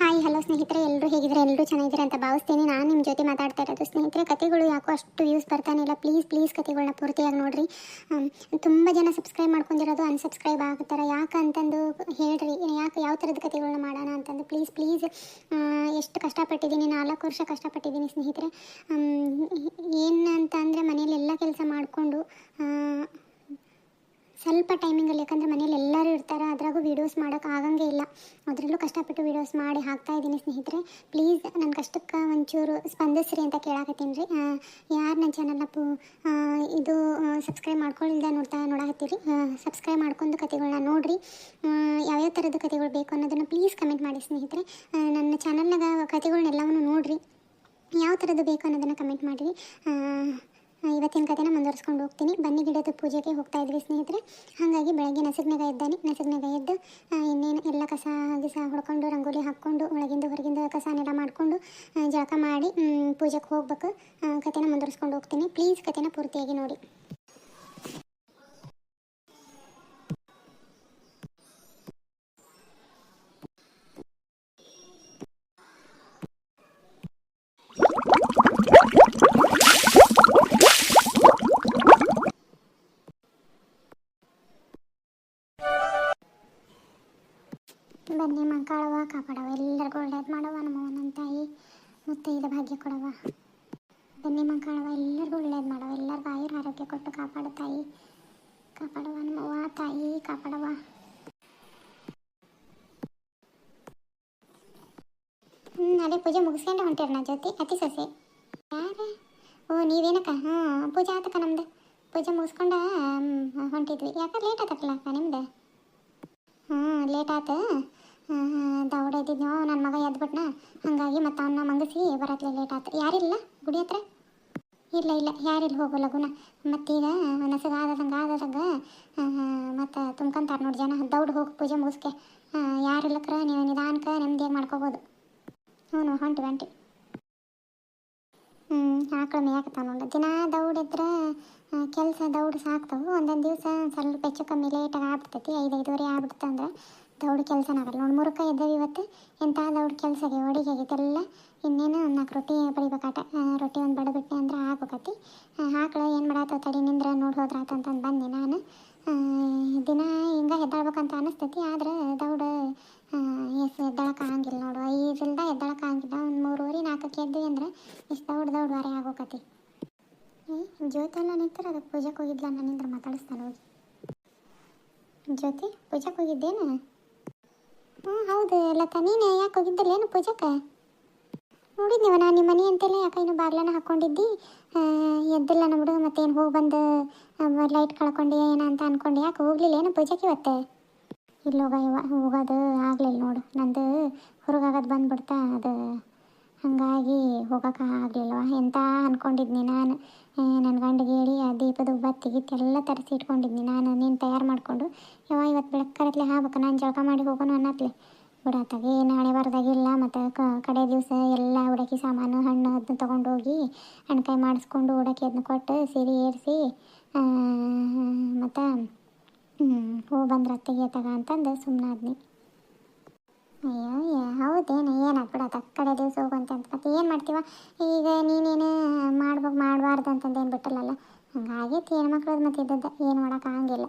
Hi hello ಸ್ನೇಹಿತರೆ, ಎಲ್ಲರೂ ಹೇಗಿದ್ರೆ ಎಲ್ಲರೂ ಚೆನ್ನಾಗಿದ್ದಾರೆ ಅಂತ ಭಾವಿಸ್ತೀನಿ. ನಾನು ನಿಮ್ಮ ಜೊತೆ ಮಾತಾಡ್ತಾ ಇರೋದು. ಸ್ನೇಹಿತರೆ, ಕತೆಗಳು ಯಾಕೋ ಅಷ್ಟು ವ್ಯೂಸ್ ಬರ್ತಾನೆ ಇಲ್ಲ. ಪ್ಲೀಸ್ ಕತೆಗಳನ್ನ ಪೂರ್ತಿಯಾಗಿ ನೋಡಿರಿ. ತುಂಬ ಜನ ಸಬ್ಸ್ಕ್ರೈಬ್ ಮಾಡ್ಕೊಂಡಿರೋದು ಅನ್ಸಬ್ಸ್ಕ್ರೈಬ್ ಆಗ್ತಾರೆ. ಯಾಕೆ ಅಂತಂದು ಹೇಳ್ರಿ, ಯಾಕೆ ಯಾವ ಥರದ ಕತೆಗಳನ್ನ ಮಾಡೋಣ ಅಂತಂದು ಪ್ಲೀಸ್ ಎಷ್ಟು ಕಷ್ಟಪಟ್ಟಿದ್ದೀನಿ, 4 ವರ್ಷ ಕಷ್ಟಪಟ್ಟಿದ್ದೀನಿ ಸ್ನೇಹಿತರೆ. ಏನು ಅಂತ ಅಂದರೆ ಮನೇಲಿ ಎಲ್ಲ ಕೆಲಸ ಮಾಡಿಕೊಂಡು ಸ್ವಲ್ಪ ಟೈಮಿಂಗಲ್ಲಿ, ಯಾಕಂದರೆ ಮನೇಲಿ ಎಲ್ಲರೂ ಇರ್ತಾರೆ, ಅದ್ರಾಗೂ ವೀಡಿಯೋಸ್ ಮಾಡೋಕೆ ಆಗಂಗೆ ಇಲ್ಲ. ಅದರಲ್ಲೂ ಕಷ್ಟಪಟ್ಟು ವೀಡಿಯೋಸ್ ಮಾಡಿ ಹಾಕ್ತಾ ಇದ್ದೀನಿ ಸ್ನೇಹಿತರೆ. ಪ್ಲೀಸ್ ನನ್ನ ಕಷ್ಟಕ್ಕೆ ಒಂಚೂರು ಸ್ಪಂದಿಸ್ರಿ ಅಂತ ಕೇಳಾಕತ್ತೀನಿ ರೀ. ಯಾರು ನನ್ನ ಚಾನಲ್ನ ಇದು ಸಬ್ಸ್ಕ್ರೈಬ್ ಮಾಡ್ಕೊಳ್ಳಿಲ್ದೆ ನೋಡಾಕತ್ತೀರಿ, ಸಬ್ಸ್ಕ್ರೈಬ್ ಮಾಡ್ಕೊಂಡು ಕತೆಗಳನ್ನ ನೋಡಿರಿ. ಯಾವ್ಯಾವ ಥರದ ಕತೆಗಳು ಬೇಕು ಅನ್ನೋದನ್ನು ಪ್ಲೀಸ್ ಕಮೆಂಟ್ ಮಾಡಿ ಸ್ನೇಹಿತರೆ. ನನ್ನ ಚಾನಲ್ನಾಗ ಕತೆಗಳನ್ನೆಲ್ಲವನ್ನು ನೋಡಿರಿ, ಯಾವ ಥರದ್ದು ಬೇಕು ಅನ್ನೋದನ್ನು ಕಮೆಂಟ್ ಮಾಡಿರಿ. ಇವತ್ತಿನ ಕಥೆನ ಮುಂದುವರಿಸ್ಕೊಂಡು ಹೋಗ್ತೀನಿ. ಬನ್ನಿ ಗಿಡದ ಪೂಜೆಗೆ ಹೋಗ್ತಾ ಇದ್ವಿ ಸ್ನೇಹಿತರೆ. ಹಾಗಾಗಿ ಬೆಳಗ್ಗೆ ನಸಗ್ನಾಗ ಎದ್ದು ಇನ್ನೇನು ಎಲ್ಲ ಕಸ ಹೊಡ್ಕೊಂಡು ರಂಗೋಲಿ ಹಾಕ್ಕೊಂಡು ಒಳಗಿಂದ ಹೊರಗಿಂದ ಕಸನೆಲ್ಲ ಮಾಡಿಕೊಂಡು ಜಳಕ ಮಾಡಿ ಪೂಜೆಗೆ ಹೋಗ್ಬೇಕು. ಕಥೆನ ಮುಂದುವರಿಸ್ಕೊಂಡು ಹೋಗ್ತೀನಿ. ಪ್ಲೀಸ್ ಕಥೆನ ಪೂರ್ತಿಯಾಗಿ ನೋಡಿ. ಬನ್ನಿ ಮಕ್ಕಳವ ಕಾಪಾಡವ, ಎಲ್ಲರಿಗೂ ಒಳ್ಳೇದು ಮಾಡವ, ನಮ್ಮ ತಾಯಿ ಮುತ್ತೈದ ಭಾಗ್ಯ ಕೊಡವ. ಬನ್ನಿ ಮಕ್ಕಳವ, ಎಲ್ಲರಿಗೂ ಒಳ್ಳೇದು ಮಾಡವ, ಎಲ್ಲರಿಗೂ ಆರೋಗ್ಯ ಕೊಟ್ಟು ಕಾಪಾಡು ತಾಯಿ, ಕಾಪಾಡವ ನಮ್ಮವ್ವ ತಾಯಿ, ಕಾಪಾಡವ. ಅದೇ ಪೂಜೆ ಮುಗಿಸ್ಕೊಂಡೆ ಹೊಂಟಿರಿ ನಾ ಜೊತೆ ಅತಿ ಸೊಸೆ. ಯಾರ ಓ ನೀವೇನಕ್ಕ? ಪೂಜೆ ಆತಕ್ಕ ನಮ್ದು. ಪೂಜೆ ಮುಗಿಸ್ಕೊಂಡ ಹೊಂಟಿದ್ವಿ. ಯಾಕೆ ಲೇಟ್ ಆತಕ್ಕಲ್ಲಕ್ಕ ನಿಮ್ದು? ಲೇಟ್ ಆತ. ದೌಡ ಇದ್ದಿದ್ನೋ ನನ್ನ ಮಗ ಎದ್ಬಿಟ್ನ, ಹಾಗಾಗಿ ಮತ್ತು ಅವನ್ನ ಮಂಗಿಸಿ ಬರತ್ಲೆ ಲೇಟ್ ಆಯ್ತು. ಯಾರಿಲ್ಲ ಗುಡಿ ಹತ್ರ? ಇಲ್ಲ ಯಾರಿಲ್ಲ, ಹೋಗೋ ಲಗುನ. ಮತ್ತೀಗ ನಸಗಾದಂಗೆ ಮತ್ತು ತುಂಬ್ಕೊಂತಾರೆ ನೋಡಿ ಜನ. ದೌಡ್ ಹೋಗಿ ಪೂಜೆ ಮುಗಿಸ್ಕೆ. ಯಾರಿಲ್ಲಕ್ರ ನೀವು ನಿಧಾನಕ್ಕೆ ನೆಮ್ಮದಿಯಾಗಿ ಮಾಡ್ಕೋಬೋದು. ಹೊಂಟಿ ಆಕಳ ಮೇಯಾಕತ್ತಾವ ನೋಡಿ. ದಿನ ದೌಡಿದ್ರೆ ಕೆಲಸ ದೌಡು ಸಾಕ್ತಾವೆ. ಒಂದೊಂದು ದಿವಸ ಸ್ವಲ್ಪ ಹೆಚ್ಚು ಕಮ್ಮಿ ಲೇಟಾಗಿ ಆಗ್ಬಿಡ್ತೈತಿ. 5:30 ಆಗ್ಬಿಡ್ತು ಅಂದ್ರೆ ದೌಡು ಕೆಲಸನ ಆಗಲ್ಲ ನೋಡಿ. 3ಕ್ಕೆ ಎದ್ದೇವೆ ಇವತ್ತು. ಎಂಥ ದೌಡು ಕೆಲಸಗೆ ಅಡುಗೆ ಆಗೈತೆಲ್ಲ. ಇನ್ನೇನು 4 ರೊಟ್ಟಿ ಬಡಿಬೇಕಾಟ. ರೊಟ್ಟಿ ಒಂದು ಬಡಬಿಟ್ಟೆ ಅಂದ್ರೆ ಆಗ್ಬೇಕತಿ. ಆಕಳು ಏನು ಮಾಡಾತ ತಡಿ ನಿಂದ್ರೆ ನೋಡಿ ಹೋದ್ರಾತಂತಂದು ಬಂದೆ ನಾನು. ದಿನ ಹಿಂಗೆ ಎದ್ದಾಳ್ಬೇಕಂತ ಅನಿಸ್ತೈತಿ. ಆದ್ರೆ ದೌಡು ಎದ್ದಳಕ್ಕೆ ಆಗಂಗಿಲ್ಲ ನೋಡು. 5 ಎದ್ದಳಕ್ಕೆ ಆಗಂಗಿಲ್ಲ. ಒಂದು 3:30 4ಕ್ಕೆ ಎದ್ವಿ ಅಂದ್ರೆ ಇಷ್ಟು ದೌಡು ವಾರೆ ಆಗೋಕತಿ. ಜ್ಯೋತಿ ಎಲ್ಲ ನಿಂತಾರೆ, ಅದಕ್ಕೆ ಪೂಜೆಗೆ ಹೋಗಿದ್ಲ. ನನ್ನಿಂದ ಮಾತಾಡಿಸ್ತಾನೆ ಹೋಗಿ. ಜ್ಯೋತಿ ಪೂಜೆಗೆ ಹೋಗಿದ್ದೇನು? ಹೌದು ಲತಾ, ನೀನು ಯಾಕೆ ಹೋಗಿದ್ದಲ್ಲೇನು ಪೂಜೆಗೆ? ನೋಡಿದ್ನವ ನಾನು ನಿಮ್ಮ ಮನೆ ಅಂತೆಲ್ಲ. ಯಾಕೆ ಇನ್ನು ಬಾಗ್ಲನ ಹಾಕ್ಕೊಂಡಿದ್ದಿ? ಎದ್ದಿಲ್ಲ ನಮ್ದು. ಮತ್ತೇನು ಹೋಗಿ ಬಂದು ಲೈಟ್ ಕಳ್ಕೊಂಡು ಏನ ಅಂತ ಅಂದ್ಕೊಂಡು ಯಾಕೆ ಹೋಗ್ಲಿಲ್ಲ ಏನು ಪೂಜೆಗೆ ಇವತ್ತು? ಇಲ್ಲ ಹೋಗೋದು ಆಗಲಿಲ್ಲ ನೋಡು. ನಂದು ಹೊರಗಾಗೋದು ಬಂದ್ಬಿಡ್ತಾ, ಅದು ಹಾಗಾಗಿ ಹೋಗೋಕೆ ಆಗಲಿಲ್ಲವ. ಎಂತ ಅಂದ್ಕೊಂಡಿದ್ನಿ ನಾನು. ನನ್ನ ಗಂಡಿಗೆ ಹೇಳಿ ಆ ದೀಪದ ಬತ್ತಿಗಿತ್ತೆಲ್ಲ ತರಿಸಿ ಇಟ್ಕೊಂಡಿದ್ನಿ ನಾನು. ನೀನು ತಯಾರು ಮಾಡಿಕೊಂಡು ಇವತ್ತು ಬೆಳಕರತ್ಲೆ ಹಾಬೇಕು. ನಾನು ಜಳಕ ಮಾಡಿ ಹೋಗೋಣ ಅನ್ನತ್ಲೆ ಬಿಡತ್ತಾಗ ಏನು ಹಣೆ ಬರದಾಗಿಲ್ಲ. ಮತ್ತು ಕಡೆ ದಿವಸ ಎಲ್ಲ ಉಡಕಿ ಸಾಮಾನು ಹಣ್ಣು ಅದನ್ನ ತೊಗೊಂಡೋಗಿ ಹಣ್ಕಾಯಿ ಮಾಡಿಸ್ಕೊಂಡು ಉಡಕಿ ಅದನ್ನ ಕೊಟ್ಟು ಸೀರೆ ಏರಿಸಿ ಮತ್ತು ಹೋಗಿ ಬಂದ್ರೆ ಅತ್ತಿಗೆ ಅಂತಂದು ಸುಮ್ಮನಾದ್ನಿ. ಅಯ್ಯೋ ಹೌದೇನು ಏನಾಯ್ತು ಬಿಡತ್ತ ಕಡೆ ದಿವಸ ಹೋಗುವಂತ ಅಂತ. ಮತ್ತೆ ಏನು ಮಾಡ್ತೀವ ಈಗ? ನೀನೇನು ಮಾಡಬಾರ್ದು ಅಂತಂದು ಏನು ಬಿಟ್ಟಲ್ಲ. ಹಂಗಾಗೈತಿ ಹೆಣ್ಮಕ್ಳದ್ದು. ಮತ್ತೆ ಇದ್ದದ್ದು ಏನು ಮಾಡೋಕ್ಕಾಗಂಗಿಲ್ಲ.